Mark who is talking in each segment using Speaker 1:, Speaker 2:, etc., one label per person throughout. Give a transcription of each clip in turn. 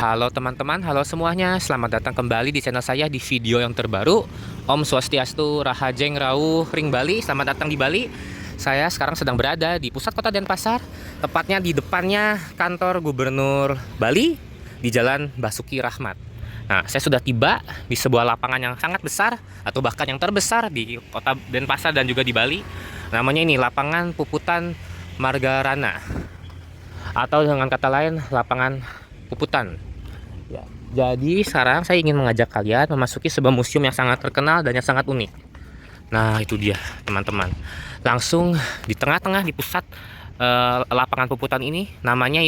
Speaker 1: Halo teman-teman, halo semuanya. Selamat datang kembali di channel saya di video yang terbaru. Om Swastiastu, Rahajeng Rauh, Ring Bali. Selamat datang di Bali. Saya sekarang sedang berada di pusat kota Denpasar, tepatnya di depannya kantor Gubernur Bali di Jalan Basuki Rahmat. Nah, saya sudah tiba di sebuah lapangan yang sangat besar atau bahkan yang terbesar di kota Denpasar dan juga di Bali. Namanya ini Lapangan Puputan Margarana, atau dengan kata lain lapangan Puputan. Ya, jadi sekarang saya ingin mengajak kalian memasuki sebuah museum yang sangat terkenal dan yang sangat unik. Nah, itu dia teman-teman. Langsung di tengah-tengah di pusat lapangan Puputan ini namanya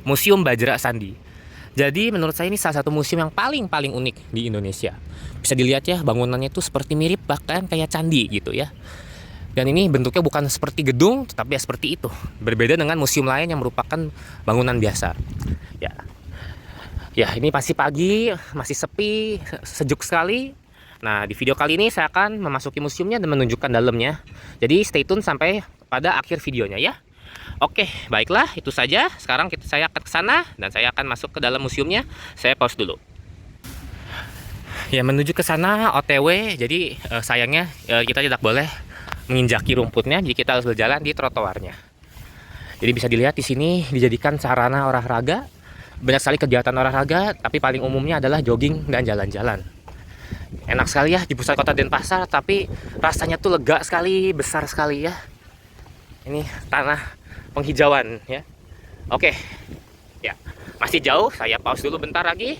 Speaker 1: Museum Bajra Sandi. Jadi menurut saya ini salah satu museum yang paling unik di Indonesia. Bisa dilihat ya, bangunannya itu seperti mirip bahkan kayak candi gitu ya. Dan ini bentuknya bukan seperti gedung, tetapi ya seperti itu. Berbeda dengan museum lain yang merupakan bangunan biasa. Ya, ini pasti pagi, masih sepi, sejuk sekali. Nah, di video kali ini saya akan memasuki museumnya dan menunjukkan dalamnya. Jadi stay tune sampai pada akhir videonya ya. Oke, baiklah, itu saja. Sekarang saya akan ke sana dan saya akan masuk ke dalam museumnya. Saya pause dulu. Ya, menuju ke sana OTW. Jadi sayangnya kita tidak boleh menginjaki rumputnya, jadi kita harus berjalan di trotoarnya. Jadi bisa dilihat di sini dijadikan sarana olahraga. Banyak sekali kegiatan olahraga, tapi paling umumnya adalah jogging dan jalan-jalan. Enak sekali ya di pusat kota Denpasar, tapi rasanya tuh lega sekali, besar sekali ya. Ini tanah penghijauan ya. Oke, ya masih jauh, saya pause dulu bentar lagi.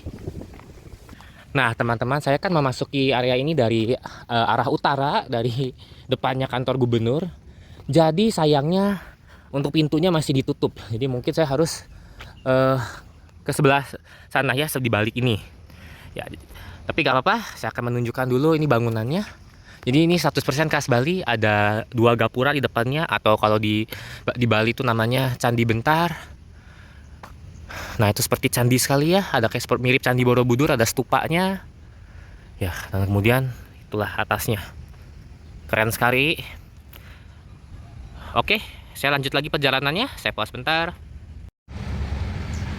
Speaker 1: Nah teman-teman, saya kan memasuki area ini dari arah utara, dari depannya kantor gubernur. Jadi sayangnya untuk pintunya masih ditutup, jadi mungkin saya harus ke sebelah sana ya, di balik ini ya. Tapi gak apa-apa, saya akan menunjukkan dulu ini bangunannya. Jadi ini 100% khas Bali. Ada 2 gapura di depannya, atau kalau di Bali itu namanya Candi Bentar. Nah itu seperti candi sekali ya, ada kayak seperti mirip Candi Borobudur, ada stupanya ya. Dan kemudian itulah atasnya, keren sekali. Oke, saya lanjut lagi perjalanannya, saya pause bentar.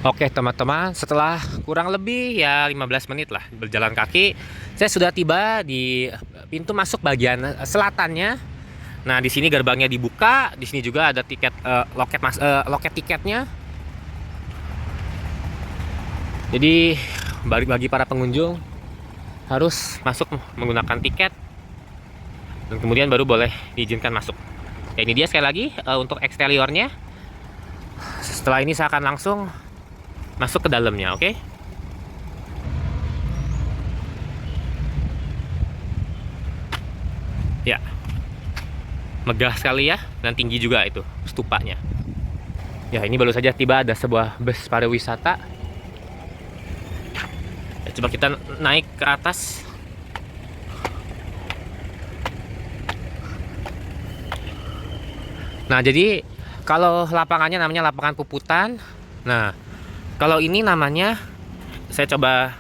Speaker 1: Oke teman-teman, setelah kurang lebih ya 15 menit lah berjalan kaki, saya sudah tiba di pintu masuk bagian selatannya. Nah di sini gerbangnya dibuka, di sini juga ada tiket loket tiketnya. Jadi bagi para pengunjung harus masuk menggunakan tiket dan kemudian baru boleh diizinkan masuk. Ya, ini dia sekali lagi untuk eksteriornya. Setelah ini saya akan langsung masuk ke dalamnya, oke? Ya, megah sekali ya, dan tinggi juga itu stupanya. Ya, ini baru saja tiba, ada sebuah bus pariwisata. Ya, coba kita naik ke atas. Nah, jadi kalau lapangannya namanya Lapangan Puputan. Nah, kalau ini namanya, saya coba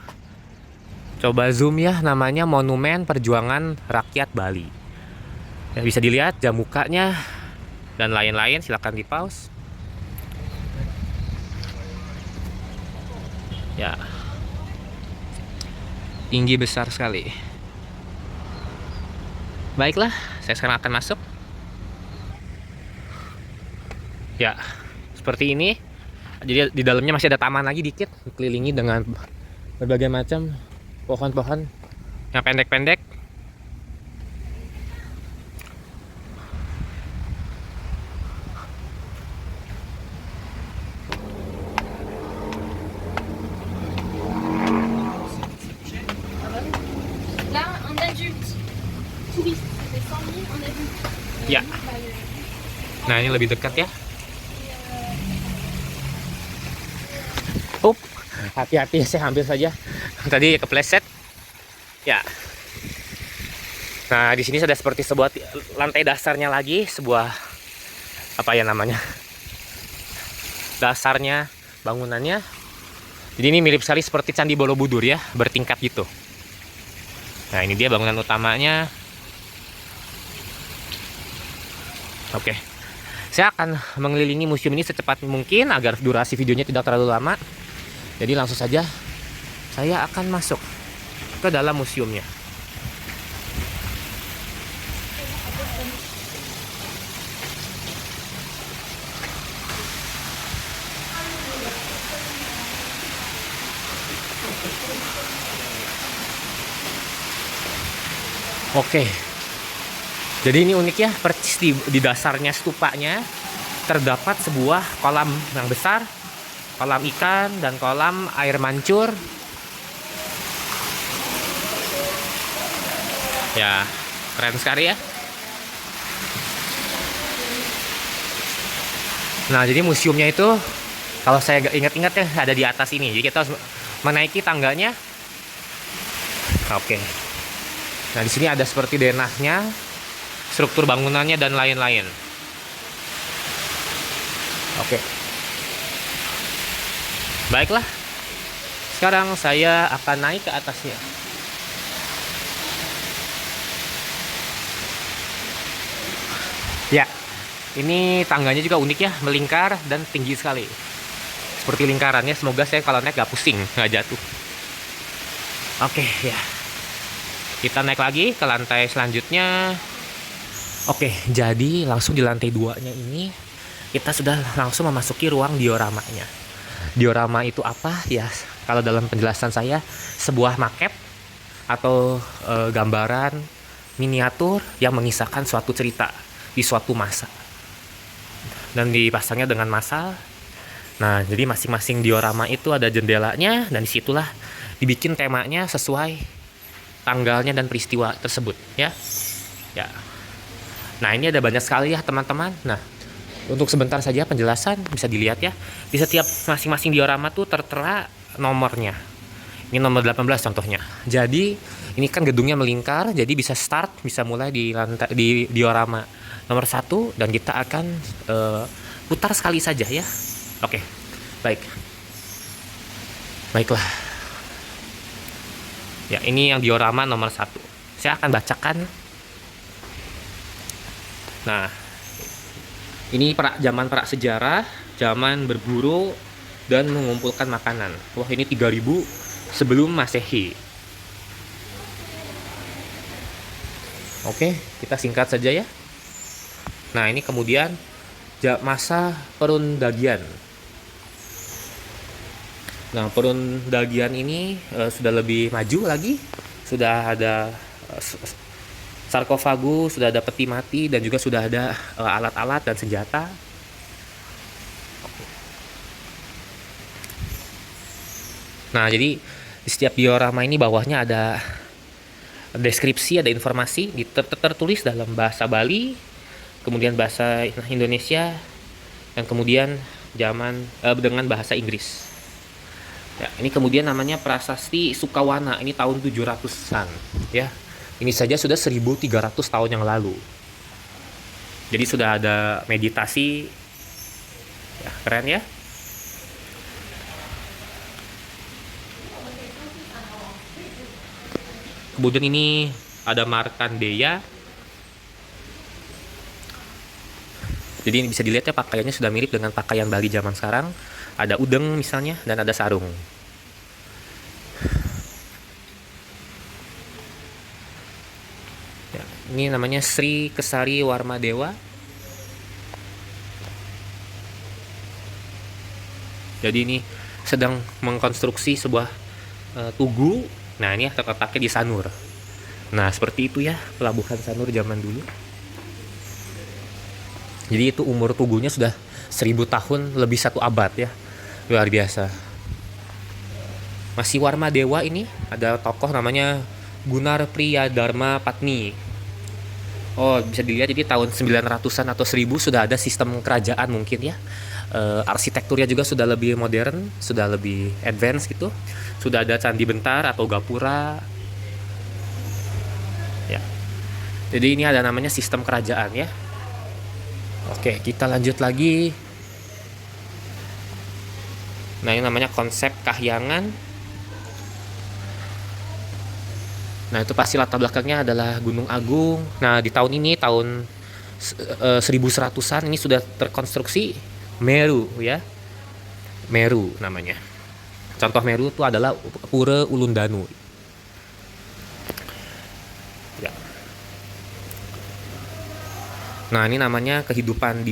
Speaker 1: zoom ya, namanya Monumen Perjuangan Rakyat Bali. Ya, bisa dilihat jam bukanya dan lain-lain, silakan di pause. Ya, tinggi besar sekali. Baiklah, saya sekarang akan masuk. Ya, seperti ini. Jadi di dalamnya masih ada taman lagi dikit, dikelilingi dengan berbagai macam pohon-pohon yang pendek-pendek. Ya. Nah, ini lebih dekat ya. Hati-hati, saya hampir saja tadi kepleset. Ya. Nah, di sini sudah seperti sebuah lantai dasarnya lagi, sebuah apa ya namanya? Dasarnya bangunannya. Jadi ini mirip sekali seperti Candi Borobudur ya, bertingkat gitu. Nah, ini dia bangunan utamanya. Oke. Saya akan mengelilingi museum ini secepat mungkin agar durasi videonya tidak terlalu lama. Jadi langsung saja saya akan masuk ke dalam museumnya. Oke, jadi ini unik ya, persis di dasarnya stupanya terdapat sebuah kolam yang besar, kolam ikan dan kolam air mancur. Ya, keren sekali ya. Nah, jadi museumnya itu kalau saya ingat-ingat ya ada di atas ini. Jadi kita harus menaiki tangganya. Oke. Nah, di sini ada seperti denahnya, struktur bangunannya dan lain-lain. Oke. Baiklah. Sekarang saya akan naik ke atasnya. Ya. Ini tangganya juga unik ya, melingkar dan tinggi sekali. Seperti lingkarannya, semoga saya kalau naik gak pusing, gak jatuh. Oke, ya. Kita naik lagi ke lantai selanjutnya. Oke, jadi langsung di lantai 2-nya ini kita sudah langsung memasuki ruang dioramanya. Diorama itu apa? Ya, kalau dalam penjelasan saya, sebuah maket atau gambaran miniatur yang mengisahkan suatu cerita di suatu masa. Dan dipasangnya dengan masal. Nah, jadi masing-masing diorama itu ada jendelanya dan disitulah dibikin temanya sesuai tanggalnya dan peristiwa tersebut ya. Ya. Nah, ini ada banyak sekali ya teman-teman. Nah, untuk sebentar saja penjelasan bisa dilihat ya. Di setiap masing-masing diorama tuh tertera nomornya. Ini nomor 18 contohnya. Jadi, ini kan gedungnya melingkar, jadi bisa start, bisa mulai di lantai di diorama nomor 1 dan kita akan putar sekali saja ya. Oke. Baik. Baiklah. Ya, ini yang diorama nomor 1. Saya akan bacakan. Nah, ini zaman prasejarah, zaman berburu dan mengumpulkan makanan. Wah, ini 3000 sebelum Masehi. Oke, kita singkat saja ya. Nah, ini kemudian masa perundagian. Nah, perundagian ini sudah lebih maju lagi. Sudah ada sarkofagus, sudah ada peti mati, dan juga sudah ada alat-alat dan senjata. Nah, jadi di setiap diorama ini bawahnya ada deskripsi, ada informasi tertulis dalam bahasa Bali, kemudian bahasa Indonesia, dan kemudian dengan bahasa Inggris. Ya, ini kemudian namanya Prasasti Sukawana, ini tahun 700-an ya. Ini saja sudah 1300 tahun yang lalu. Jadi sudah ada meditasi. Ya, keren ya. Kemudian ini ada Markandeya. Jadi ini bisa dilihat ya, pakaiannya sudah mirip dengan pakaian Bali zaman sekarang. Ada udeng misalnya dan ada sarung. Ya, ini namanya Sri Kesari Warmadewa. Jadi ini sedang mengkonstruksi sebuah tugu. Nah, ini terletaknya di Sanur. Nah, seperti itu ya pelabuhan Sanur zaman dulu. Jadi itu umur tugunya sudah 1000 tahun, lebih 1 abad ya. Luar biasa. Masih Warmadewa ini ada tokoh namanya Gunar Priya Dharma Patni. Oh, bisa dilihat jadi tahun 900-an atau 1000 sudah ada sistem kerajaan mungkin ya. Arsitekturnya juga sudah lebih modern, sudah lebih advance gitu. Sudah ada candi bentar atau gapura. Ya. Jadi ini ada namanya sistem kerajaan ya. Oke, kita lanjut lagi. Nah, ini namanya konsep kahyangan. Nah, itu pasti latar belakangnya adalah Gunung Agung. Nah, di tahun ini, tahun 1100-an, ini sudah terkonstruksi Meru ya. Meru namanya. Contoh Meru itu adalah Pura Ulundanu. Ya. Nah, ini namanya kehidupan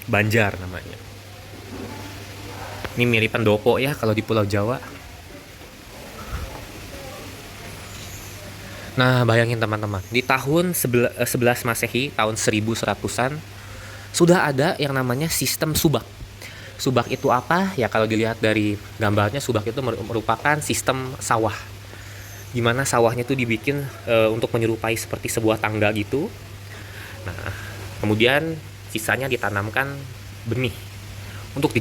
Speaker 1: Banjar namanya. Ini mirip pendopo ya kalau di Pulau Jawa. Nah, bayangin teman-teman, di tahun 11 Masehi, tahun 1100-an, sudah ada yang namanya sistem subak. Subak itu apa? Ya kalau dilihat dari gambarnya, subak itu merupakan sistem sawah. Gimana sawahnya itu dibikin untuk menyerupai seperti sebuah tangga gitu. Nah, kemudian sisanya ditanamkan benih untuk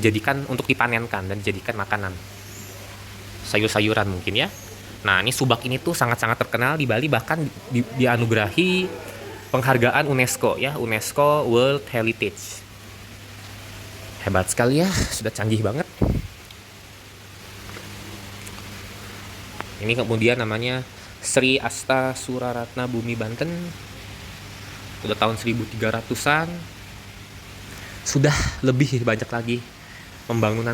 Speaker 1: dipanenkan dan dijadikan makanan. Sayur-sayuran mungkin ya. Nah, ini subak ini tuh sangat-sangat terkenal di Bali, bahkan dianugerahi penghargaan UNESCO ya, UNESCO World Heritage. Hebat sekali ya, sudah canggih banget. Ini kemudian namanya Sri Asta Suraratna Bumi Banten. Sudah tahun 1300-an. Sudah lebih banyak lagi pembangunan.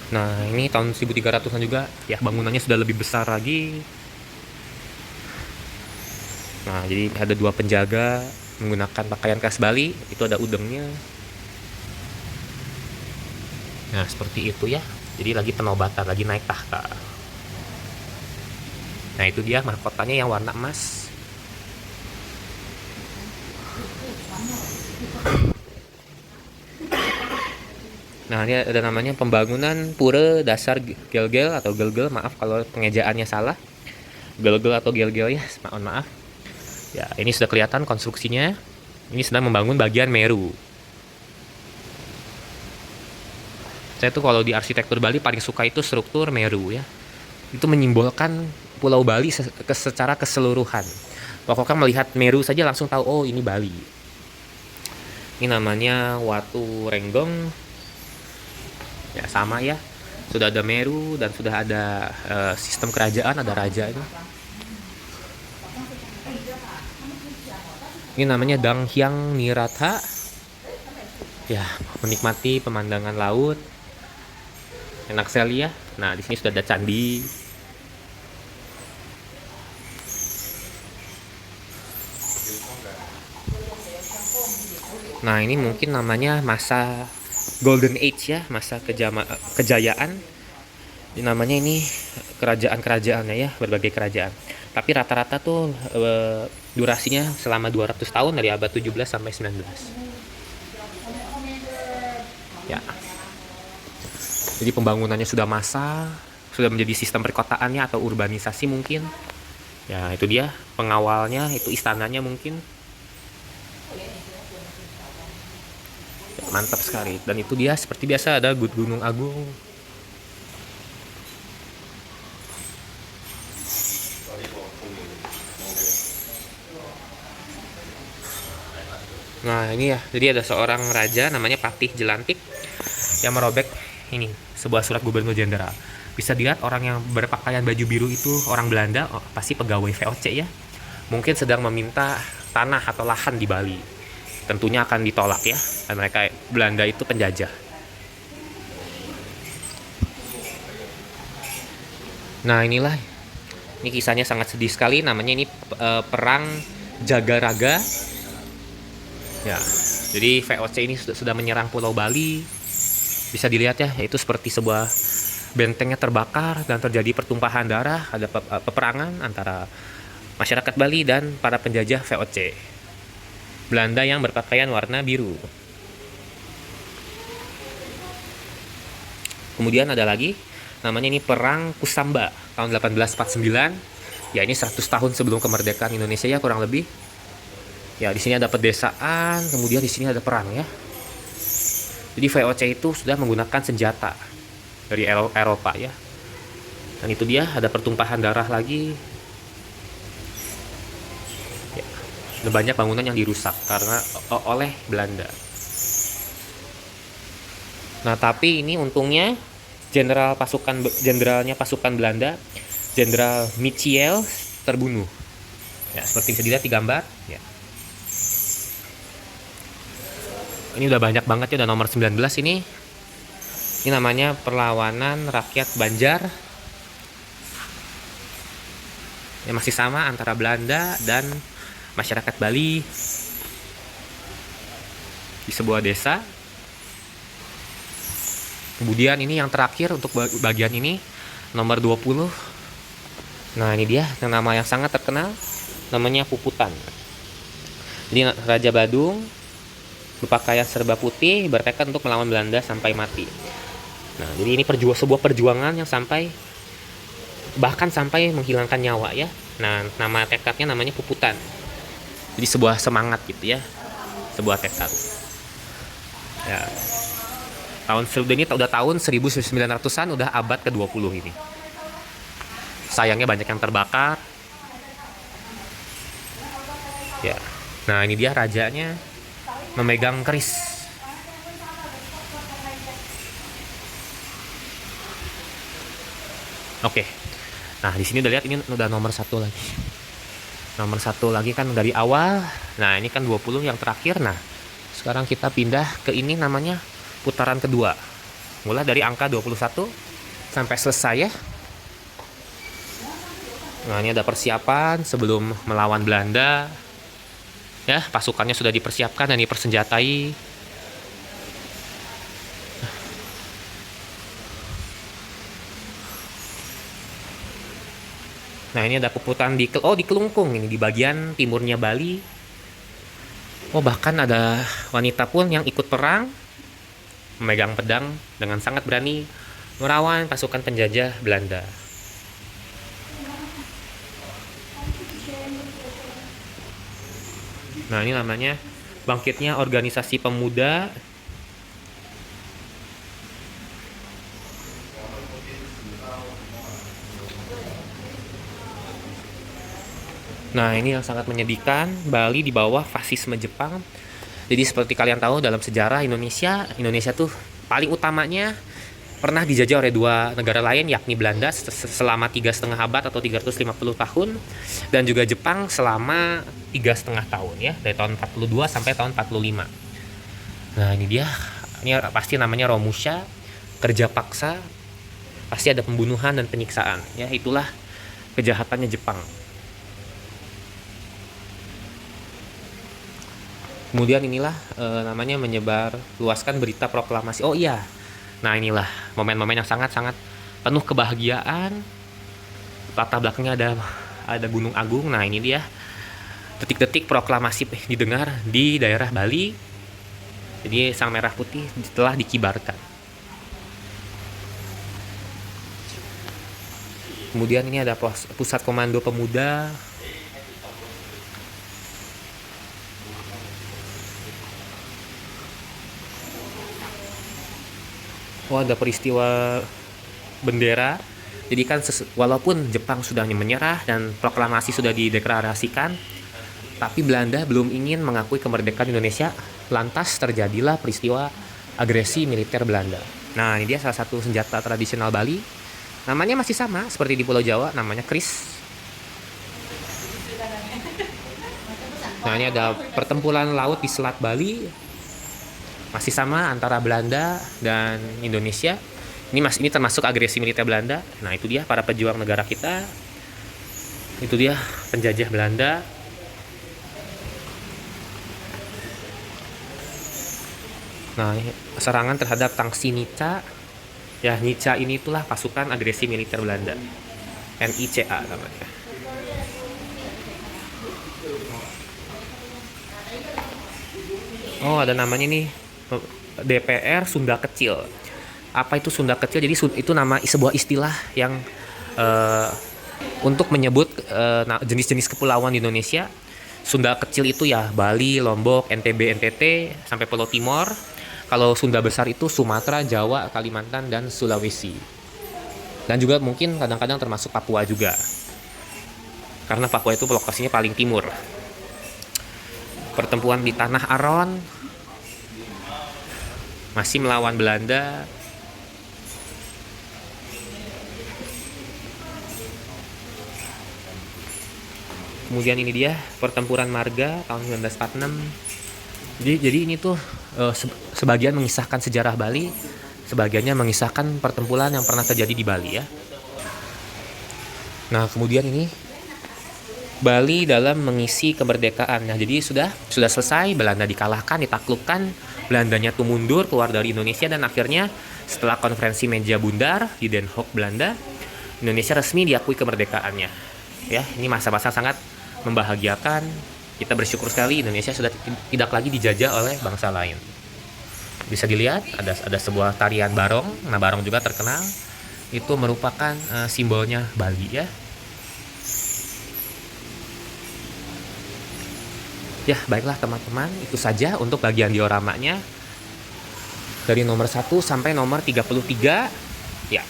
Speaker 1: Nah, ini tahun 1300-an juga ya, bangunannya sudah lebih besar lagi. Nah, jadi ada 2 penjaga menggunakan pakaian khas Bali, itu ada udengnya. Nah, seperti itu ya. Jadi lagi penobatan, lagi naik tahta. Nah, itu dia mahkotanya yang warna emas. Nah, ini ada namanya pembangunan Pura Dasar Gelgel atau Gelgel, maaf kalau pengejaannya salah. Gelgel atau Gelgel ya, mohon maaf. Ya, ini sudah kelihatan konstruksinya. Ini sedang membangun bagian Meru. Saya tuh kalau di arsitektur Bali paling suka itu struktur Meru ya. Itu menyimbolkan Pulau Bali secara keseluruhan. Pokoknya melihat Meru saja langsung tahu, oh ini Bali. Ini namanya Watu Renggong. Ya sama ya, sudah ada Meru dan sudah ada sistem kerajaan, ada raja ini. Ini namanya Dang Hyang Niratha. Ya, menikmati pemandangan laut. Enak sekali ya. Nah, di sini sudah ada candi. Nah, ini mungkin namanya masa Golden Age ya, masa kejayaan. Ini namanya ini kerajaan-kerajaannya ya, berbagai kerajaan. Tapi rata-rata tuh durasinya selama 200 tahun dari abad 17 sampai 19. Ya. Jadi pembangunannya sudah massal, sudah menjadi sistem perkotaannya atau urbanisasi mungkin. Ya, itu dia pengawalnya, itu istananya mungkin. Mantap sekali. Dan itu dia seperti biasa ada Gunung Agung. Nah, ini ya. Jadi ada seorang raja namanya Patih Jelantik yang merobek ini sebuah surat gubernur jenderal. Bisa dilihat orang yang berpakaian baju biru itu orang Belanda, pasti pegawai VOC ya. Mungkin sedang meminta tanah atau lahan di Bali. Tentunya akan ditolak ya, dan mereka Belanda itu penjajah. Nah, inilah, ini kisahnya sangat sedih sekali, namanya ini perang Jagaraga. Ya, jadi VOC ini sudah menyerang Pulau Bali. Bisa dilihat ya, itu seperti sebuah bentengnya terbakar dan terjadi pertumpahan darah, ada peperangan antara masyarakat Bali dan para penjajah VOC. Belanda yang berpakaian warna biru. Kemudian ada lagi namanya ini Perang Kusamba tahun 1849. Ya, ini 100 tahun sebelum kemerdekaan Indonesia ya kurang lebih. Ya, di sini ada pedesaan, kemudian di sini ada perang ya. Jadi VOC itu sudah menggunakan senjata dari Eropa ya. Dan itu dia ada pertumpahan darah lagi. Ada banyak bangunan yang dirusak karena oleh Belanda. Nah, tapi ini untungnya jenderalnya pasukan Belanda, Jenderal Michiel terbunuh. Ya, seperti bisa dilihat di gambar. Ya. Ini udah banyak banget ya, udah nomor 19 ini. Ini namanya perlawanan rakyat Banjar. Ya, masih sama antara Belanda dan masyarakat Bali di sebuah desa. Kemudian ini yang terakhir untuk bagian ini, nomor 20. Nah, ini dia yang nama yang sangat terkenal, namanya Puputan. Jadi Raja Badung berpakaian serba putih, bertekad untuk melawan Belanda sampai mati. Nah, jadi ini sebuah perjuangan yang bahkan sampai menghilangkan nyawa ya. Nah, nama tekadnya namanya Puputan. Jadi sebuah semangat gitu ya, sebuah tekad. Ya, ini udah tahun 1900-an, udah abad ke-20 ini. Sayangnya banyak yang terbakar. Ya. Nah, ini dia rajanya memegang keris. Oke. Nah, di sini udah lihat ini udah nomor 1 lagi. Nomor 1 lagi kan dari awal. Nah, ini kan 20 yang terakhir. Nah, sekarang kita pindah ke ini namanya putaran kedua. Mulai dari angka 21 sampai selesai ya. Nah, ini ada persiapan sebelum melawan Belanda. Ya, pasukannya sudah dipersiapkan dan dipersenjatai. Nah, ini ada Puputan di Kelungkung, ini di bagian timurnya Bali. Oh, bahkan ada wanita pun yang ikut perang, memegang pedang dengan sangat berani melawan pasukan penjajah Belanda. Nah, ini namanya bangkitnya organisasi pemuda. Nah, ini yang sangat menyedihkan, Bali di bawah fasisme Jepang. Jadi seperti kalian tahu dalam sejarah Indonesia tuh paling utamanya pernah dijajah oleh dua negara lain, yakni Belanda selama 3,5 abad atau 350 tahun, dan juga Jepang selama 3,5 tahun ya, dari tahun 42 sampai tahun 45. Nah, ini dia, ini pasti namanya Romusha, kerja paksa, pasti ada pembunuhan dan penyiksaan ya, itulah kejahatannya Jepang. Kemudian inilah namanya menyebar luaskan berita proklamasi. Oh iya, nah inilah momen-momen yang sangat-sangat penuh kebahagiaan. Latar belakangnya ada Gunung Agung. Nah, ini dia detik-detik proklamasi didengar di daerah Bali. Jadi sang merah putih telah dikibarkan. Kemudian ini ada pusat komando pemuda. Oh, ada peristiwa bendera. Jadi kan walaupun Jepang sudah menyerah dan proklamasi sudah dideklarasikan, tapi Belanda belum ingin mengakui kemerdekaan Indonesia. Lantas terjadilah peristiwa agresi militer Belanda. Nah, ini dia salah satu senjata tradisional Bali. Namanya masih sama seperti di Pulau Jawa, namanya kris. Nah, ini ada pertempuran laut di Selat Bali. Masih sama antara Belanda dan Indonesia. Ini termasuk agresi militer Belanda. Nah, itu dia para pejuang negara kita. Itu dia penjajah Belanda. Nah, serangan terhadap Tangsi Nica. Ya, Nica ini itulah pasukan agresi militer Belanda. NICA namanya. Oh, ada namanya nih. DPR Sunda Kecil. Apa itu Sunda Kecil? Jadi itu sebuah istilah yang untuk menyebut jenis-jenis kepulauan di Indonesia. Sunda Kecil itu ya Bali, Lombok, NTB, NTT sampai Pulau Timor. Kalau Sunda Besar itu Sumatera, Jawa, Kalimantan, dan Sulawesi. Dan juga mungkin kadang-kadang termasuk Papua juga. Karena Papua itu lokasinya paling timur. Pertempuran di Tanah Aron masih melawan Belanda. kemudian ini dia pertempuran Marga tahun 1946. Jadi ini tuh sebagian mengisahkan sejarah Bali, sebagiannya mengisahkan pertempuran yang pernah terjadi di Bali ya. Nah, kemudian ini Bali dalam mengisi kemerdekaan. Nah, jadi sudah selesai, Belanda dikalahkan, ditaklukkan, Belandanya tuh mundur keluar dari Indonesia, dan akhirnya setelah konferensi meja bundar di Den Haag, Belanda, Indonesia resmi diakui kemerdekaannya. Ya, ini masa-masa sangat membahagiakan. Kita bersyukur sekali Indonesia sudah tidak lagi dijajah oleh bangsa lain. Bisa dilihat ada sebuah tarian barong. Nah, barong juga terkenal. Itu merupakan simbolnya Bali ya. Ya, baiklah teman-teman, itu saja untuk bagian dioramanya. Dari nomor 1 sampai nomor 33. Ya.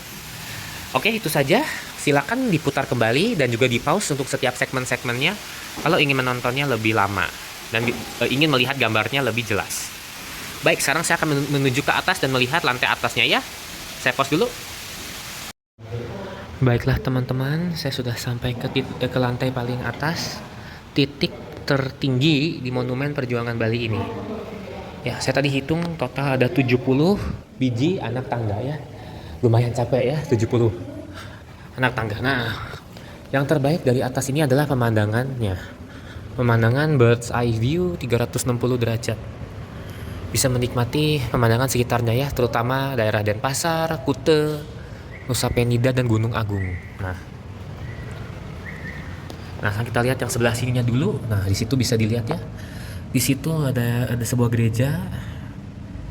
Speaker 1: Oke, itu saja. Silakan diputar kembali dan juga di-pause untuk setiap segmen-segmennya kalau ingin menontonnya lebih lama dan ingin melihat gambarnya lebih jelas. Baik, sekarang saya akan menuju ke atas dan melihat lantai atasnya ya. Saya pause dulu. Baiklah teman-teman, saya sudah sampai ke lantai paling atas, titik tertinggi di Monumen Perjuangan Bali ini. Ya, saya tadi hitung total ada 70 biji anak tangga ya. Lumayan capek ya, 70 anak tangga. Nah, yang terbaik dari atas ini adalah pemandangannya. Pemandangan bird's eye view 360 derajat. Bisa menikmati pemandangan sekitarnya ya, terutama daerah Denpasar, Kute, Nusa Penida, dan Gunung Agung. Nah, kita lihat yang sebelah sininya dulu. Nah, di situ bisa dilihat ya. Di situ ada sebuah gereja.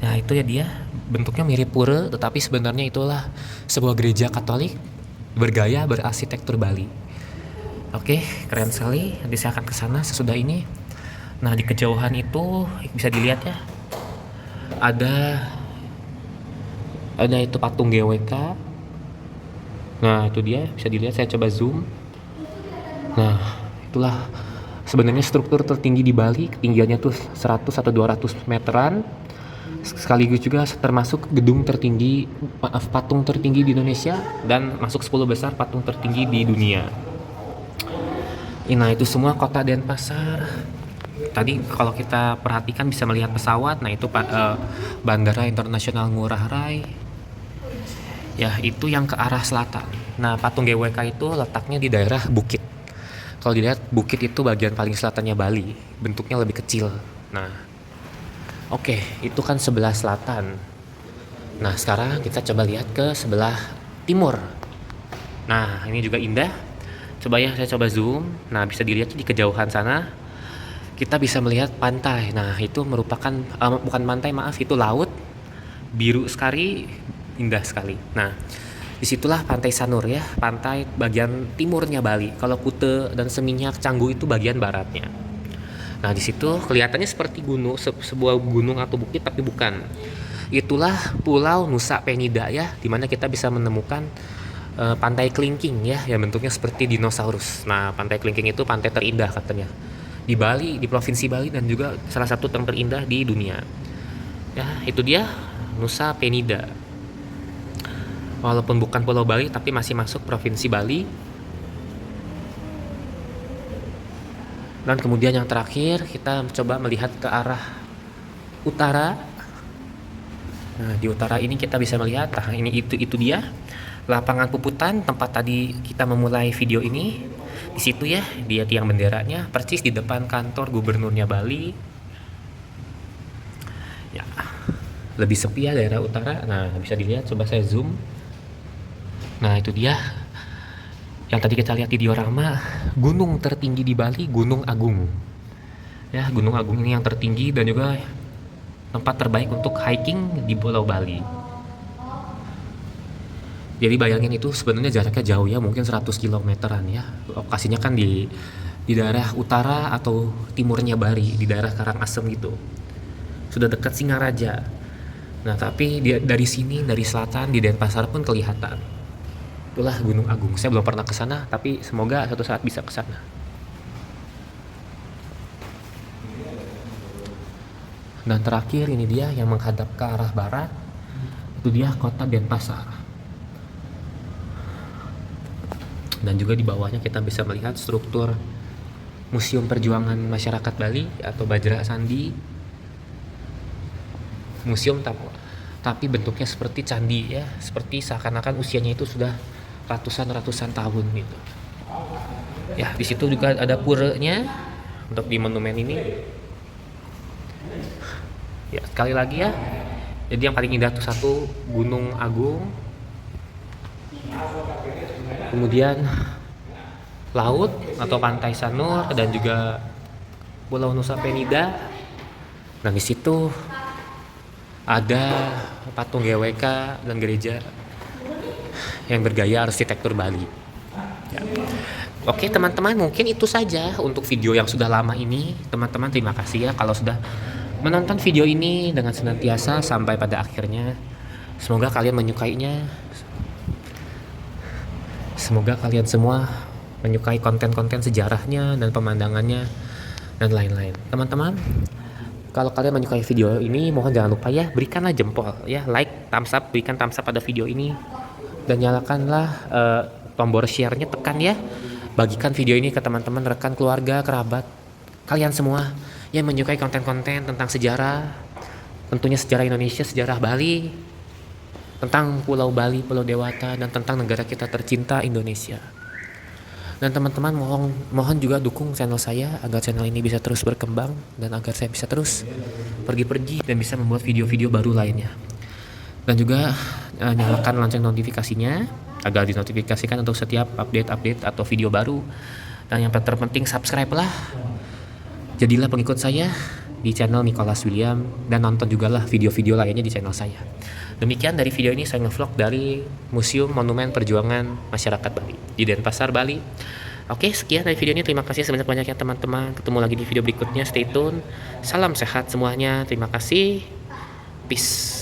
Speaker 1: Nah, itu ya dia. Bentuknya mirip pura, tetapi sebenarnya itulah sebuah gereja Katolik bergaya berarsitektur Bali. Oke, keren sekali. Nanti saya akan ke sana sesudah ini. Nah, di kejauhan itu bisa dilihat ya. Ada itu patung GWK. Nah, itu dia, bisa dilihat, saya coba zoom. Nah, itulah sebenarnya struktur tertinggi di Bali, ketinggiannya tuh 100 atau 200 meteran. Sekaligus juga termasuk patung tertinggi di Indonesia dan masuk 10 besar patung tertinggi di dunia. Nah, itu semua kota Denpasar. Tadi kalau kita perhatikan bisa melihat pesawat. Nah, itu Bandara Internasional Ngurah Rai. Ya, itu yang ke arah selatan. Nah, patung GWK itu letaknya di daerah Bukit. Kalau dilihat, Bukit itu bagian paling selatannya Bali, bentuknya lebih kecil. Nah, oke, itu kan sebelah selatan. Nah, sekarang kita coba lihat ke sebelah timur. Nah, ini juga indah. Coba ya, saya coba zoom. Nah, bisa dilihat di kejauhan sana, kita bisa melihat pantai. Nah, itu merupakan, bukan pantai, maaf, itu laut. Biru sekali, indah sekali. Nah, disitulah Pantai Sanur ya, pantai bagian timurnya Bali. Kalau Kute dan Seminyak, Canggu itu bagian baratnya. Nah, di situ kelihatannya seperti sebuah gunung atau bukit, tapi bukan. Itulah Pulau Nusa Penida ya, dimana kita bisa menemukan pantai kelingking ya, yang bentuknya seperti dinosaurus. Nah, pantai kelingking itu pantai terindah katanya di Bali, di Provinsi Bali, dan juga salah satu yang terindah di dunia. Ya, itu dia Nusa Penida. Walaupun bukan Pulau Bali, tapi masih masuk Provinsi Bali. Dan kemudian yang terakhir, kita coba melihat ke arah utara. Nah, di utara ini kita bisa melihat, nah ini itu dia lapangan Puputan, tempat tadi kita memulai video ini. Di situ ya, dia tiang benderanya, persis di depan kantor gubernurnya Bali. Ya, lebih sepi ya daerah utara. Nah, bisa dilihat, coba saya zoom. Nah, itu dia yang tadi kita lihat di diorama, gunung tertinggi di Bali, Gunung Agung. Ya, Gunung Agung ini yang tertinggi dan juga tempat terbaik untuk hiking di Pulau Bali. Jadi bayangin, itu sebenarnya jaraknya jauh ya, mungkin 100 kilometeran ya. Lokasinya kan di daerah utara atau timurnya Bali, di daerah Karangasem gitu. Sudah dekat Singaraja. Nah, tapi dari sini, dari selatan di Denpasar pun kelihatan. Itulah Gunung Agung. Saya belum pernah ke sana, tapi semoga suatu saat bisa ke sana. Dan terakhir ini dia yang menghadap ke arah barat. Itu dia kota Denpasar. Dan juga di bawahnya kita bisa melihat struktur Museum Perjuangan Masyarakat Bali atau Bajra Sandi. Museum tapi bentuknya seperti candi ya, seperti seakan-akan usianya itu sudah ratusan tahun gitu. Ya, di situ juga ada puranya untuk di monumen ini. Ya, sekali lagi ya. Jadi yang paling indah itu satu Gunung Agung. Kemudian laut atau pantai Sanur dan juga Pulau Nusa Penida. Dan di situ ada patung GWK dan gereja yang bergaya arsitektur Bali. Ya. Oke teman-teman, mungkin itu saja untuk video yang sudah lama ini. Teman-teman terima kasih ya kalau sudah menonton video ini dengan senantiasa sampai pada akhirnya. Semoga kalian menyukainya. Semoga kalian semua menyukai konten-konten sejarahnya dan pemandangannya dan lain-lain. Teman-teman, kalau kalian menyukai video ini, mohon jangan lupa ya, berikanlah jempol ya, like, thumbs up, berikan thumbs up pada video ini dan nyalakanlah tombol share-nya, tekan ya. Bagikan video ini ke teman-teman, rekan, keluarga, kerabat kalian semua yang menyukai konten-konten tentang sejarah, tentunya sejarah Indonesia, sejarah Bali, tentang Pulau Bali, Pulau Dewata, dan tentang negara kita tercinta Indonesia. Dan teman-teman mohon juga dukung channel saya agar channel ini bisa terus berkembang dan agar saya bisa terus pergi-pergi dan bisa membuat video-video baru lainnya. Dan juga nyalakan lonceng notifikasinya agar dinotifikasikan untuk setiap update atau video baru. Dan yang terpenting subscribe lah. Jadilah pengikut saya di channel Nicholas William dan nonton juga lah video-video lainnya di channel saya. Demikian dari video ini, saya nge-vlog dari Museum Monumen Perjuangan Masyarakat Bali di Denpasar, Bali. Oke, sekian dari video ini. Terima kasih sebanyak-banyaknya teman-teman. Ketemu lagi di video berikutnya. Stay tune. Salam sehat semuanya. Terima kasih. Peace.